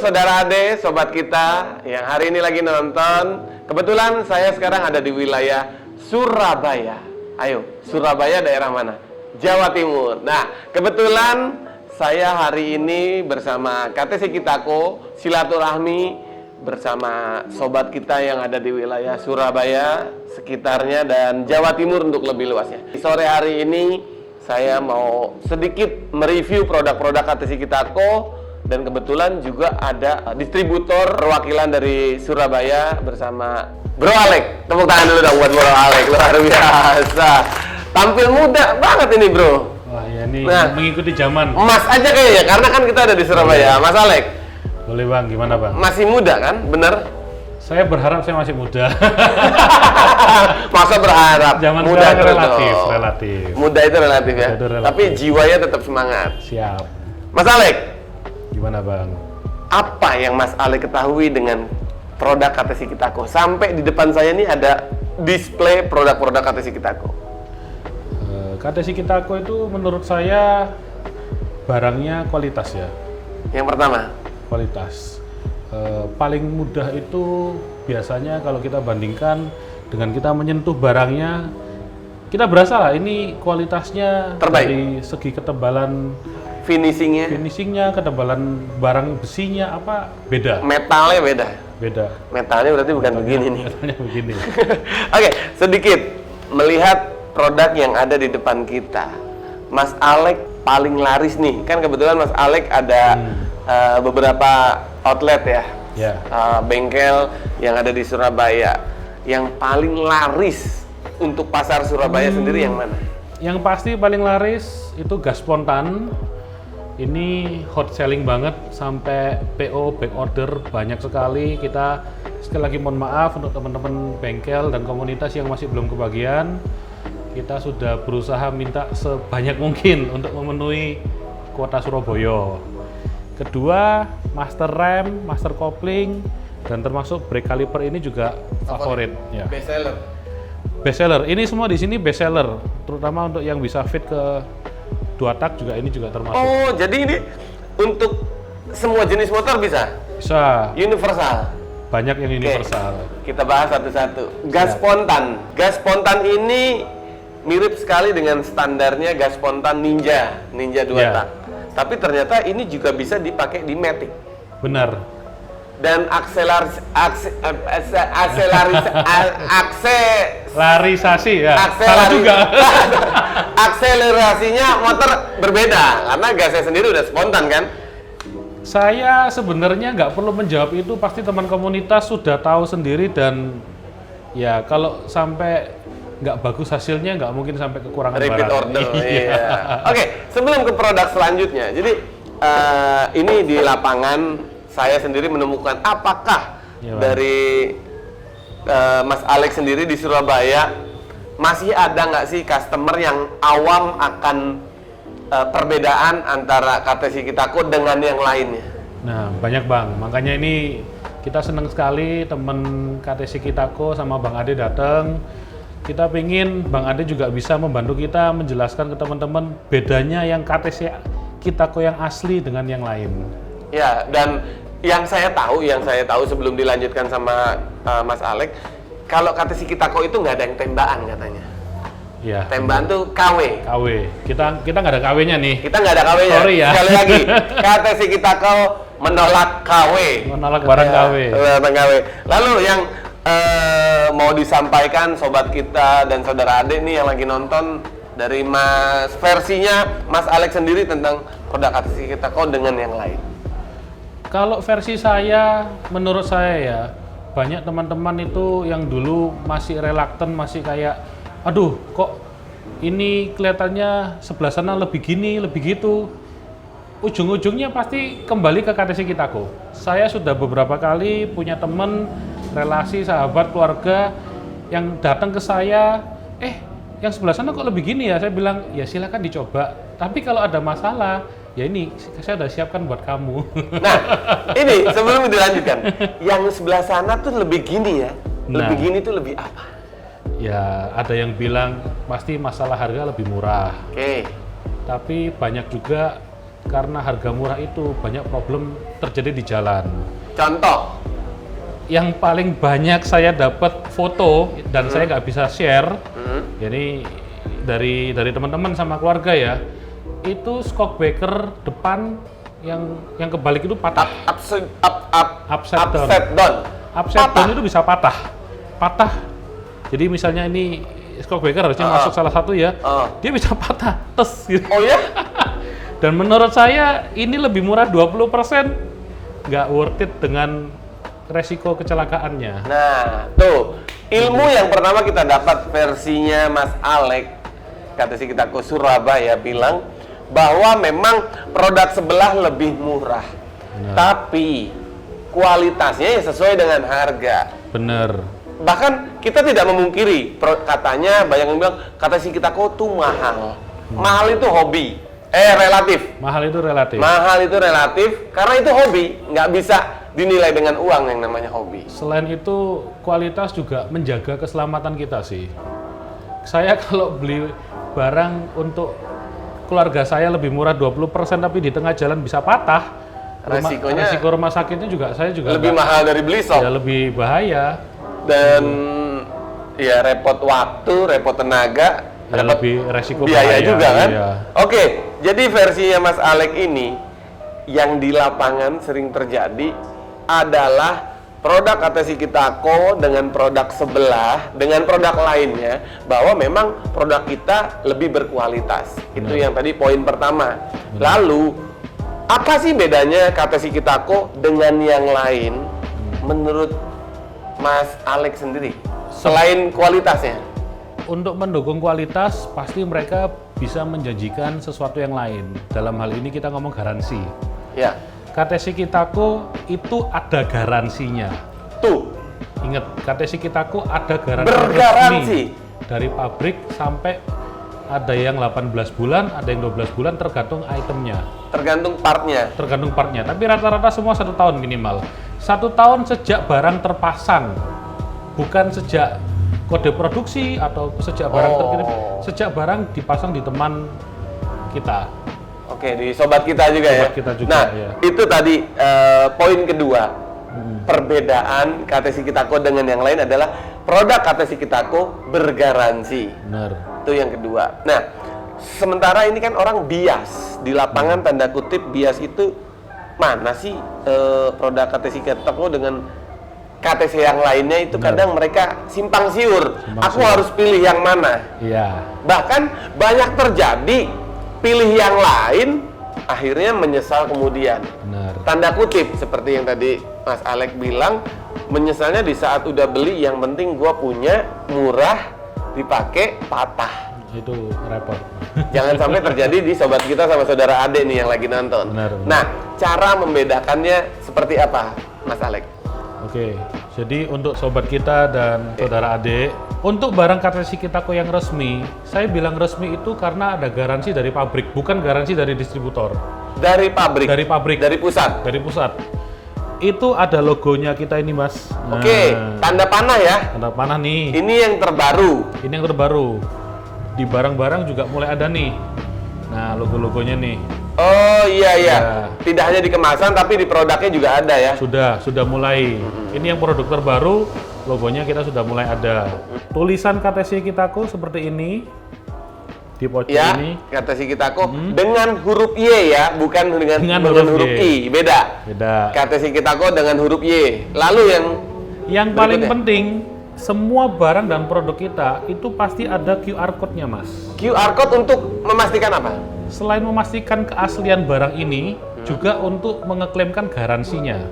saudara Ade, sobat kita yang hari ini lagi nonton. Kebetulan saya sekarang ada di wilayah Surabaya. Ayo, Surabaya daerah mana? Jawa Timur. Nah, kebetulan saya hari ini bersama KTC Kitako silaturahmi bersama sobat kita yang ada di wilayah Surabaya, sekitarnya, dan Jawa Timur untuk lebih luasnya. Di sore hari ini saya mau sedikit mereview produk-produk KTC Kitako, dan kebetulan juga ada distributor perwakilan dari Surabaya bersama Bro Alek. Tepuk tangan dulu dong buat Bro Alek, luar biasa. Tampil muda banget ini Bro. Wah ya, ini mengikuti zaman. Emas aja kayaknya, karena kan kita ada di Surabaya. Mas Alek. Boleh Bang, gimana Bang? Masih muda kan, bener? Saya berharap saya masih muda. Masa berharap? Zaman muda itu relatif. Muda itu relatif ya. Itu relatif. Tapi jiwanya tetap semangat. Siap. Mas Alek, gimana Bang? apa yang Mas Alek ketahui dengan produk KTC Kitako? Sampai di depan saya ini ada display produk-produk KTC Kitako. KTC Kitako itu menurut saya barangnya kualitas ya. Yang pertama, kualitas. Paling mudah itu biasanya kalau kita bandingkan dengan kita menyentuh barangnya, kita berasa lah ini kualitasnya terbaik. Dari segi ketebalan finishingnya, ketebalan barang besinya apa beda. metalnya beda. Metalnya berarti bukan begini nih. Metalnya begini. Oke, sedikit melihat produk yang ada di depan kita. Mas Alek paling laris nih, kan kebetulan Mas Alek ada beberapa outlet ya, bengkel yang ada di Surabaya. Yang paling laris untuk pasar Surabaya sendiri yang mana? Yang pasti paling laris itu gas spontan. Ini hot selling banget, sampai PO back order banyak sekali. Kita sekali lagi mohon maaf untuk teman-teman bengkel dan komunitas yang masih belum kebagian. Kita sudah berusaha minta sebanyak mungkin untuk memenuhi kuota Surabaya. Kedua, master rem, master kopling, dan termasuk brake caliper ini juga favorit. Ya. Best seller. Ini semua di sini best seller, terutama untuk yang bisa fit ke 2 tak juga, ini juga termasuk. Oh, jadi ini untuk semua jenis motor bisa? Bisa. Universal. Banyak yang universal. Oke, kita bahas satu-satu. Gas spontan. Gas spontan ini mirip sekali dengan standarnya gas spontan Ninja 2 tak. Tapi ternyata ini juga bisa dipakai di Matic. Benar. Dan akselerasi ya. Salah juga. Akselerasinya motor berbeda karena gasnya sendiri udah spontan kan? Saya sebenarnya nggak perlu menjawab itu, pasti teman komunitas sudah tahu sendiri, dan ya kalau sampai nggak bagus hasilnya nggak mungkin sampai kekurangan repeat barang. order. Iya. Oke, sebelum ke produk selanjutnya, jadi ini di lapangan saya sendiri menemukan apakah dari Mas Alek sendiri di Surabaya masih ada nggak sih customer yang awam akan perbedaan antara KTC Kitako dengan yang lainnya? Nah, banyak Bang. Makanya ini kita senang sekali teman KTC Kitako sama Bang Ade datang. Kita pengen Bang Ade juga bisa membantu kita menjelaskan ke teman-teman bedanya yang KTC Kitako yang asli dengan yang lain. Ya, dan yang saya tahu sebelum dilanjutkan sama Mas Alek, kalau KTC Kitako itu nggak ada yang tembakan katanya. Iya. Tembakan tuh KW. Kita nggak ada KW-nya nih. Kita nggak ada KW-nya. Sorry ya. Sekali lagi, KTC Kitako menolak KW. Menolak barang KW. Barang KW. Lalu yang mau disampaikan sobat kita dan saudara Ade nih yang lagi nonton dari versinya Mas Alek sendiri tentang produk KTC Kitako dengan yang lain. Kalau versi saya, menurut saya ya, banyak teman-teman itu yang dulu masih reluctant, masih kayak, aduh kok ini kelihatannya sebelah sana lebih gini, lebih gitu. Ujung-ujungnya pasti kembali ke KTC Kitako. Saya sudah beberapa kali punya teman, relasi, sahabat, keluarga yang datang ke saya, yang sebelah sana kok lebih gini ya? Saya bilang, ya silakan dicoba. Tapi kalau ada masalah, ya ini saya udah siapkan buat kamu. Nah, ini sebelum dilanjutkan, yang sebelah sana tuh lebih gini ya? Lebih gini tuh lebih apa? Ya, ada yang bilang pasti masalah harga lebih murah. Oke. Tapi banyak juga karena harga murah itu banyak problem terjadi di jalan. Contoh? Yang paling banyak saya dapat foto dan saya nggak bisa share, jadi dari teman-teman sama keluarga ya, itu shockbreaker depan yang kebalik itu patah. Upside down. Upside Patah. down itu bisa patah. Jadi misalnya ini shockbreaker harusnya masuk salah satu ya, dia bisa patah, tes gitu. Oh ya? Dan menurut saya ini lebih murah 20%, nggak worth it dengan resiko kecelakaannya. Nah, tuh ilmu yang pertama kita dapat versinya Mas Alek, KTC Kitako Surabaya bilang bahwa memang produk sebelah lebih murah, tapi kualitasnya ya sesuai dengan harga. Bener. Bahkan kita tidak memungkiri, katanya banyak yang bilang KTC Kitako tuh mahal. Mahal itu hobi, relatif. Mahal itu relatif. Mahal itu relatif karena itu hobi, nggak bisa dinilai dengan uang yang namanya hobi. Selain itu kualitas juga menjaga keselamatan kita sih. Saya kalau beli barang untuk keluarga saya lebih murah 20% tapi di tengah jalan bisa patah, resiko rumah sakitnya juga saya juga lebih mahal dari beli shop. Ya lebih bahaya. Dan ya repot waktu, repot tenaga, Ya lebih resiko biaya bahaya, juga kan. Iya. Oke, jadi versinya Mas Alek ini yang di lapangan sering terjadi adalah produk KTC Kitako dengan produk sebelah, dengan produk lainnya, bahwa memang produk kita lebih berkualitas. Itu yang tadi poin pertama. Lalu, apa sih bedanya KTC Kitako dengan yang lain menurut Mas Alek sendiri? Selain kualitasnya? Untuk mendukung kualitas, pasti mereka bisa menjanjikan sesuatu yang lain. Dalam hal ini kita ngomong garansi. Ya. KTC Kitako itu ada garansinya. Tuh. Ingat, KTC Kitako ada garansi Bergaransi. resmi dari pabrik sampai ada yang 18 bulan, ada yang 12 bulan tergantung itemnya. Tergantung partnya. Tergantung partnya, tapi rata-rata semua 1 tahun minimal. 1 tahun sejak barang terpasang, bukan sejak kode produksi atau sejak barang terkirim, sejak barang dipasang di teman kita. Oke, di sobat kita juga ya. Kita juga, nah, ya. itu tadi poin kedua. Perbedaan KTC Kitako dengan yang lain adalah produk KTC Kitako bergaransi. Benar. Itu yang kedua. Nah, sementara ini kan orang bias di lapangan, tanda kutip bias itu mana sih produk KTC Kitako dengan KTC yang lainnya itu. Benar. Kadang mereka simpang siur. Aku harus pilih yang mana? Iya. Bahkan banyak terjadi pilih yang lain, akhirnya menyesal kemudian. Benar. Tanda kutip seperti yang tadi Mas Alek bilang, menyesalnya di saat udah beli, yang penting gua punya, murah, dipakai, patah. Itu repot. Jangan sampai terjadi di sobat kita sama saudara Ade nih yang lagi nonton. Benar. Nah, cara membedakannya seperti apa, Mas Alek? Oke, jadi untuk sobat kita dan saudara Ade, untuk barang KTC Kitako yang resmi, saya bilang resmi itu karena ada garansi dari pabrik, bukan garansi dari distributor. Dari pabrik? Dari pabrik. Dari pusat? Dari pusat. Itu ada logonya kita ini, Mas. Oke, tanda panah ya? Tanda panah nih. Ini yang terbaru? Ini yang terbaru. Di barang-barang juga mulai ada nih. Nah, logo-logonya nih. Oh iya. Ya. Tidak hanya di kemasan tapi di produknya juga ada ya. Sudah mulai. Ini yang produk terbaru, logonya kita sudah mulai ada. Tulisan KTC Kitako seperti ini. Di pojok ya, ini. KTC Kitako dengan huruf Y ya, bukan dengan huruf I. Beda. KTC Kitako dengan huruf Y. Lalu yang paling penting, semua barang dan produk kita itu pasti ada QR code-nya, Mas. QR code untuk memastikan apa? Selain memastikan keaslian barang ini, juga untuk mengeklaimkan garansinya.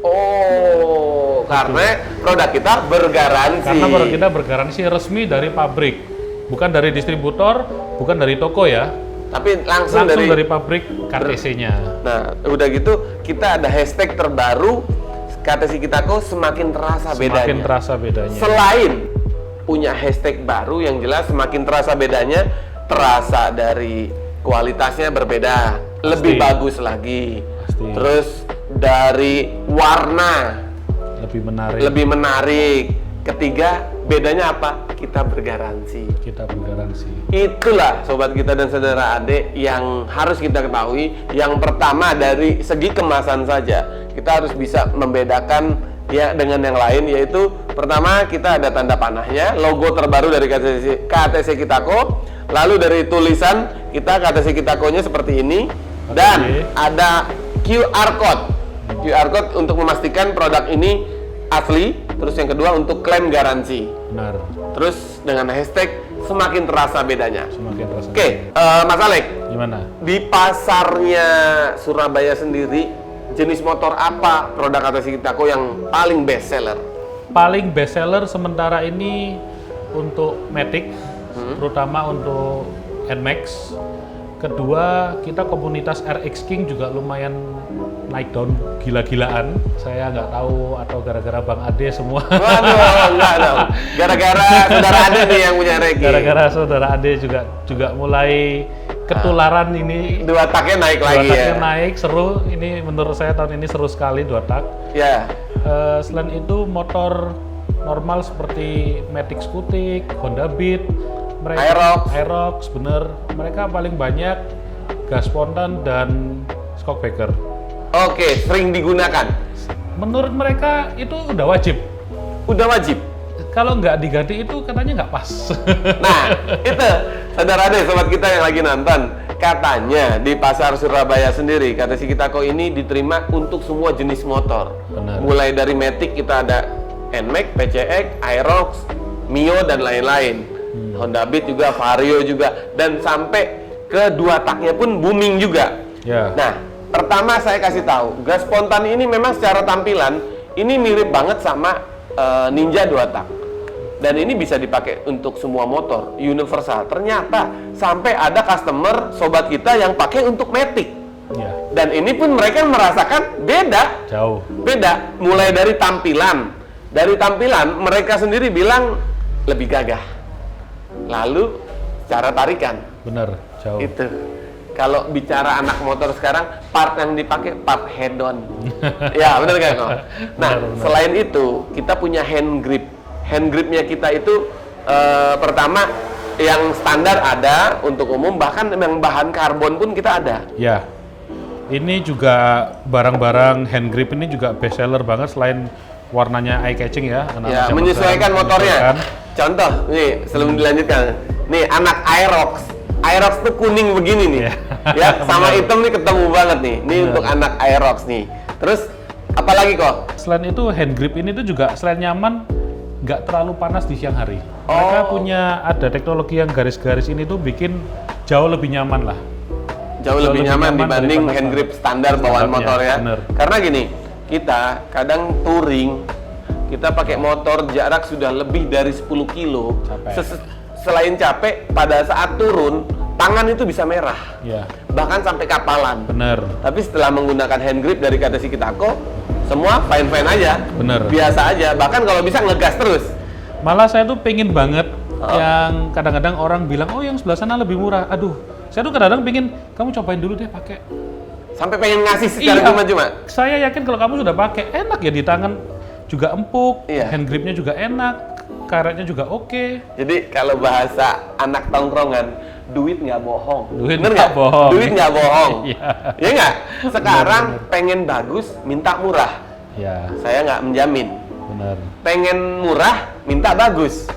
Oh, karena produk kita bergaransi. Karena produk kita bergaransi resmi dari pabrik, bukan dari distributor, bukan dari toko ya. Tapi langsung dari pabrik KTC-nya. Nah, udah gitu kita ada hashtag terbaru KTC Kitako semakin terasa bedanya. Semakin terasa bedanya. Selain punya hashtag baru yang jelas semakin terasa bedanya, terasa dari kualitasnya berbeda, lebih bagus lagi. Pasti. Terus dari warna lebih menarik. Ketiga, bedanya apa? Kita bergaransi. Kita bergaransi. Itulah sobat kita dan saudara adik yang harus kita ketahui. Yang pertama dari segi kemasan saja, kita harus bisa membedakan ya dengan yang lain, yaitu pertama kita ada tanda panahnya, logo terbaru dari KTC Kitako. Lalu dari tulisan kita KTC Kitako-nya seperti ini, dan ada QR code. QR code untuk memastikan produk ini asli. Terus yang kedua untuk klaim garansi. Benar. Terus dengan hashtag semakin terasa bedanya. Semakin terasa. Oke, Mas Alek. Gimana? Di pasarnya Surabaya sendiri, jenis motor apa produk KTC Kitako yang paling best seller? Paling best seller sementara ini untuk Matic, terutama untuk NMAX. Kedua, kita komunitas RX King juga lumayan naik daun gila-gilaan. Saya nggak tahu atau gara-gara Bang Ade semua. Waduh, enggak dong. Gara-gara saudara Ade nih yang punya Regi. Gara-gara saudara Ade juga mulai ketularan ini. Dua taknya naik lagi ya. Dua taknya naik, seru. Ini menurut saya tahun ini seru sekali dua tak. Ya. Selain itu motor normal seperti Matic Skutik, Honda Beat, Aerox, bener. Mereka paling banyak gas spontan dan shockbreaker. Oke, sering digunakan. Menurut mereka itu udah wajib. Udah wajib. Kalau nggak diganti itu katanya nggak pas. Nah, itu saudara deh sobat kita yang lagi nonton. Katanya di pasar Surabaya sendiri, KTC Kitako ini diterima untuk semua jenis motor. Benar. Mulai dari Matic kita ada NMAX, PCX, Aerox, Mio dan lain-lain. Honda Beat juga, Vario juga, dan sampai ke dua taknya pun booming juga. Ya. Nah, pertama saya kasih tahu, gas spontan ini memang secara tampilan ini mirip banget sama Ninja 2 tak. Dan ini bisa dipakai untuk semua motor, universal. Ternyata sampai ada customer sobat kita yang pakai untuk Matic. Ya. Dan ini pun mereka merasakan beda. Jauh. Beda, mulai dari tampilan. Dari tampilan mereka sendiri bilang lebih gagah. Lalu cara tarikan. Bener, jauh. Itu. Kalau bicara anak motor sekarang, part yang dipakai part head on. Ya, benar kan kok? Nah, benar. Selain itu, kita punya hand grip. Hand gripnya kita itu pertama yang standar ada untuk umum, bahkan yang bahan karbon pun kita ada. Ya. Ini juga barang-barang hand grip ini juga best seller banget selain warnanya eye catching ya. Ya, menyesuaikan motornya. Contoh, nih sebelum dilanjutkan, nih anak Aerox. Aerox tuh kuning begini nih, ya sama hitam nih ketemu banget nih. Ini untuk anak Aerox nih. Terus apalagi kok? Selain itu hand grip ini tuh juga selain nyaman, nggak terlalu panas di siang hari. Mereka punya ada teknologi yang garis-garis ini tuh bikin jauh lebih nyaman lah. Jauh lebih nyaman dibanding hand grip standar bawaan motor ya. Bener. Karena gini, kita kadang touring, kita pakai motor jarak sudah lebih dari 10 kilo. Selain capek, pada saat turun, tangan itu bisa merah. Ya. Bahkan sampai kapalan. Bener. Tapi setelah menggunakan hand grip dari KTC Kitako, semua fine-fine aja. Bener. Biasa aja. Bahkan kalau bisa ngegas terus. Malah saya tuh pengen banget yang kadang-kadang orang bilang, oh yang sebelah sana lebih murah. Aduh, saya tuh kadang-kadang pengen, kamu cobain dulu deh pakai. Sampai pengen ngasih secara cuma-cuma. Saya yakin kalau kamu sudah pakai, enak ya di tangan juga empuk, hand gripnya juga enak, karetnya juga oke. Jadi kalau bahasa anak tongkrongan, duit nggak bohong. Duit nggak bohong. Duit nggak bohong. Iya nggak? Sekarang pengen bagus, minta murah. Ya. Saya nggak menjamin. Benar. Pengen murah, minta bagus.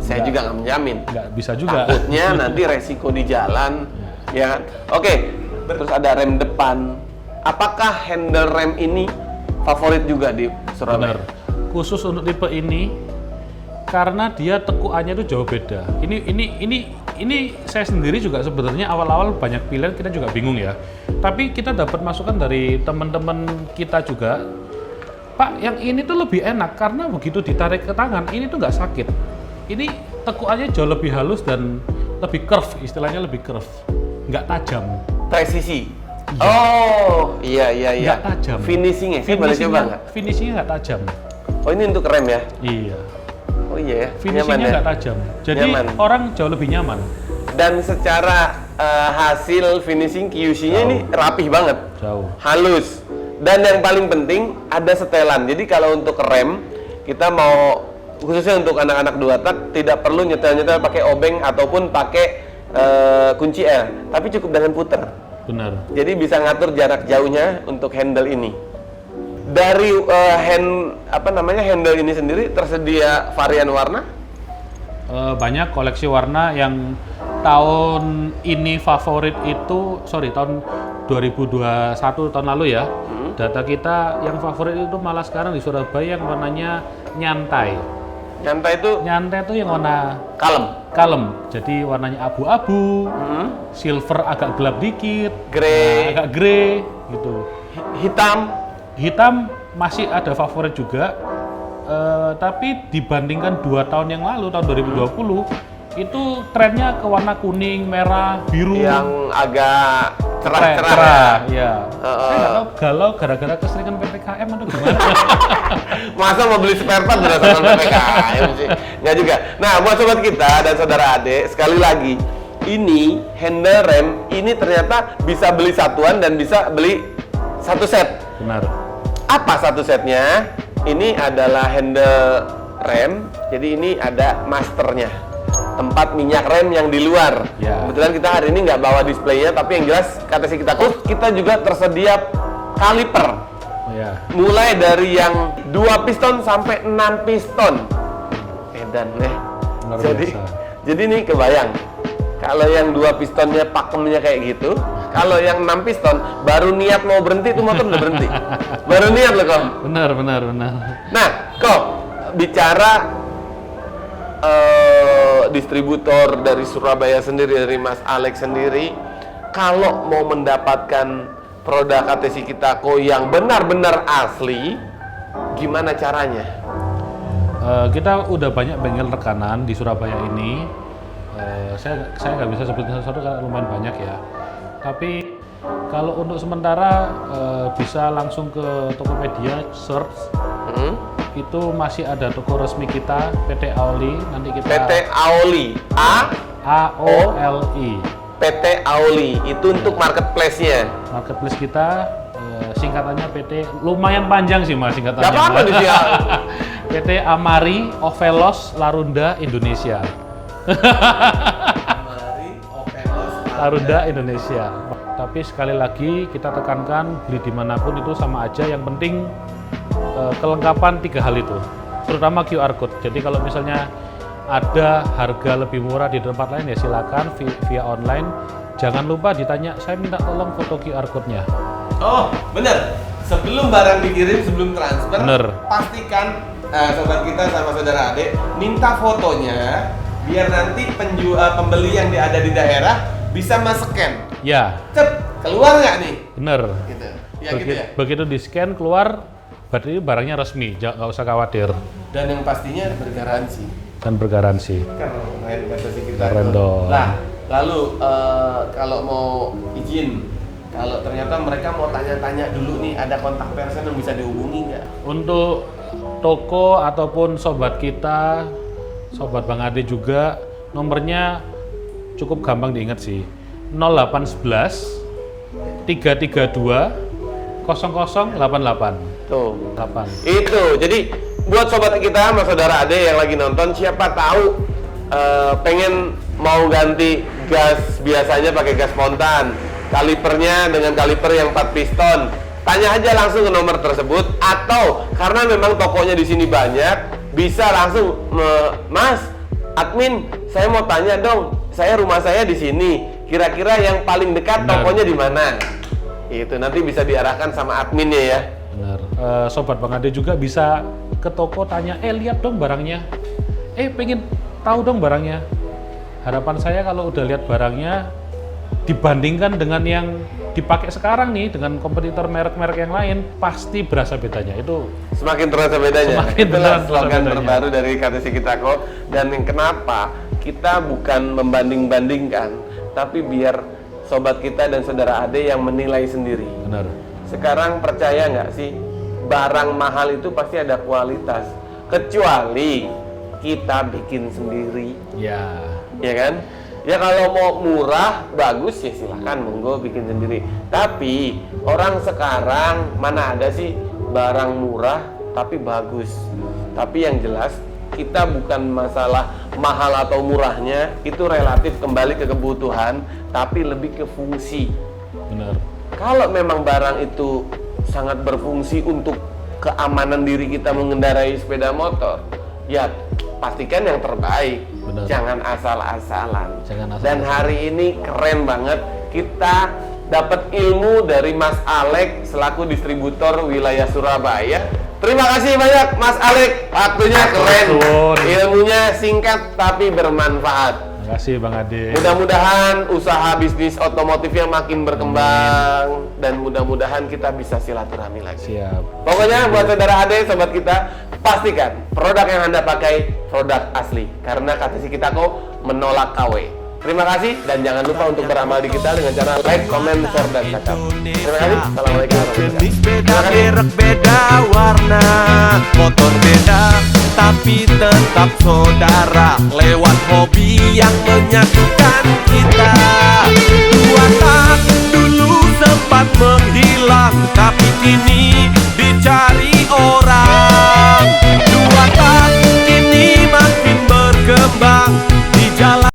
Saya juga nggak menjamin. Nggak bisa juga. Takutnya nanti resiko di jalan. Ya kan? Oke. Terus ada rem depan. Apakah handle rem ini favorit juga di Surabaya? Benar. Khusus untuk tipe ini, karena dia tekuannya itu jauh beda. Ini saya sendiri juga sebenarnya awal-awal banyak pilihan kita juga bingung ya. Tapi kita dapat masukan dari teman-teman kita juga, Pak, yang ini tuh lebih enak karena begitu ditarik ke tangan ini tuh nggak sakit. Ini tekuannya jauh lebih halus dan lebih curve, istilahnya lebih curve, nggak tajam. Presisi. Iya. Oh, iya. Nggak tajam. Finishingnya, saya boleh coba nggak? Finishingnya nggak tajam. Oh, ini untuk rem ya? Iya. Oh iya ya? Finishingnya nggak tajam. Jadi nyaman. orang jauh lebih nyaman. Dan secara hasil finishing QC-nya ini rapih banget. Jauh. Halus. Dan yang paling penting ada setelan. Jadi kalau untuk rem, kita mau khususnya untuk anak-anak 2 tak tidak perlu nyetel-nyetel pakai obeng ataupun pakai kunci L, tapi cukup dengan puter. Benar. Jadi bisa ngatur jarak jauhnya untuk handle ini. Dari handle ini sendiri tersedia varian warna? Banyak koleksi warna. Yang tahun ini favorit itu, tahun 2021 tahun lalu ya. Data kita yang favorit itu malah sekarang di Surabaya yang warnanya nyantai. Nyantai itu yang warna kalem. Jadi warnanya abu-abu, silver agak gelap dikit, agak grey gitu. Hitam masih ada favorit juga. Tapi dibandingkan 2 tahun yang lalu, tahun 2020, itu trennya ke warna kuning, merah, biru. Yang agak cerah-cerah. Ya. Saya nggak tahu galau gara-gara keseringan PPKM atau gimana. Masa mau beli spare part berdasarkan PPKM sih? Nggak juga. Nah, buat sobat kita dan saudara adik, sekali lagi, ini handle rem ini ternyata bisa beli satuan dan bisa beli satu set. Benar. Apa satu setnya? Ini adalah handle rem, jadi ini ada masternya, tempat minyak rem yang di luar. Ya. Kebetulan kita hari ini nggak bawa displaynya, tapi yang jelas KTC kita kita juga tersedia kaliper. Ya. Mulai dari yang 2 piston sampai 6 piston. Edan Luar Jadi biasa. nih kebayang. Kalau yang 2 pistonnya pakemnya kayak gitu, kalau yang 6 piston baru niat mau berhenti itu motor udah berhenti. Baru niat loh kok. Benar. Nah, kok bicara distributor dari Surabaya sendiri, dari Mas Alex sendiri, kalau mau mendapatkan produk KTC Kitako yang benar-benar asli, gimana caranya? Kita udah banyak bengkel rekanan di Surabaya ini. Saya nggak bisa sebutin satu-satu karena lumayan banyak ya. Tapi kalau untuk sementara bisa langsung ke Tokopedia search. Itu masih ada toko resmi kita, PT Aoli. Nanti kita PT Aoli, AOLI. PT Aoli itu untuk marketplace-nya. Marketplace kita singkatannya PT, lumayan panjang sih Mas singkatannya. Gak apa-apa di sini. PT Amari Ovelos Larunda Indonesia. Larunda Indonesia. Tapi sekali lagi kita tekankan, beli dimanapun itu sama aja. Yang penting kelengkapan 3 hal itu, terutama QR code. Jadi kalau misalnya ada harga lebih murah di tempat lain ya silakan via online. Jangan lupa ditanya, saya minta tolong foto QR code-nya. Oh, bener. Sebelum barang dikirim, sebelum transfer, pastikan sobat kita sama saudara adik minta fotonya biar nanti pembeli yang ada di daerah bisa mas-scan. Ya. Cep, keluar nggak nih? Bener. Gitu. Ya, gitu ya. Begitu di scan keluar, berarti barangnya resmi, nggak usah khawatir. Dan yang pastinya bergaransi. Keren kata si kita. Keren dong. Nah, lalu kalau mau izin, kalau ternyata mereka mau tanya-tanya dulu nih, ada kontak person yang bisa dihubungi nggak? Untuk toko ataupun sobat kita, sobat Bang Ade juga, nomornya cukup gampang diingat sih. 0811 332 0088. Tuh. 8. Itu. Jadi buat sobat kita, mas saudara Ade yang lagi nonton, siapa tahu pengen mau ganti gas biasanya pakai gas spontan, kalipernya dengan kaliper yang 4 piston. Tanya aja langsung ke nomor tersebut, atau karena memang tokonya di sini banyak, bisa langsung, Mas, admin, saya mau tanya dong, rumah saya di sini, kira-kira yang paling dekat tokonya di mana? Itu nanti bisa diarahkan sama adminnya ya. Benar. Sobat Bang Ade juga bisa ke toko tanya, lihat dong barangnya. Pengen tahu dong barangnya. Harapan saya kalau udah lihat barangnya, dibandingkan dengan yang dipakai sekarang nih, dengan kompetitor merek-merek yang lain, pasti berasa bedanya. Itu semakin terasa bedanya. Itulah slogan terbaru dari KTC Kitako. Dan yang kenapa kita bukan membanding-bandingkan, tapi biar sobat kita dan saudara Ade yang menilai sendiri. Benar. Sekarang percaya nggak sih, barang mahal itu pasti ada kualitas, kecuali kita bikin sendiri. Ya. Ya kan? Ya kalau mau murah, bagus ya silahkan, monggo bikin sendiri. Tapi orang sekarang mana ada sih barang murah tapi bagus. Tapi yang jelas kita bukan masalah mahal atau murahnya, itu relatif kembali ke kebutuhan, tapi lebih ke fungsi. Benar. Kalau memang barang itu sangat berfungsi untuk keamanan diri kita mengendarai sepeda motor, ya pastikan yang terbaik. Benar. Jangan asal-asalan. Jangan asal-asalan. Dan hari ini keren banget, kita dapat ilmu dari Mas Alek selaku distributor wilayah Surabaya. Terima kasih banyak Mas Alek, waktunya keren, ilmunya singkat tapi bermanfaat. Terima kasih Bang Ade. Mudah-mudahan usaha bisnis otomotifnya makin berkembang dan mudah-mudahan kita bisa silaturahmi lagi. Siap. Pokoknya buat saudara Ade, sobat kita, pastikan produk yang Anda pakai produk asli karena kata si kita kok menolak KW. Terima kasih dan jangan lupa untuk beramal di kita dengan cara like, comment, share, dan cakap. Terima kasih. Assalamualaikum warahmatullahi Jenis beda, wabarakatuh. merek beda, warna motor beda, tapi tetap saudara. Lewat hobi yang menyatukan kita. Dua tak dulu sempat menghilang, tapi kini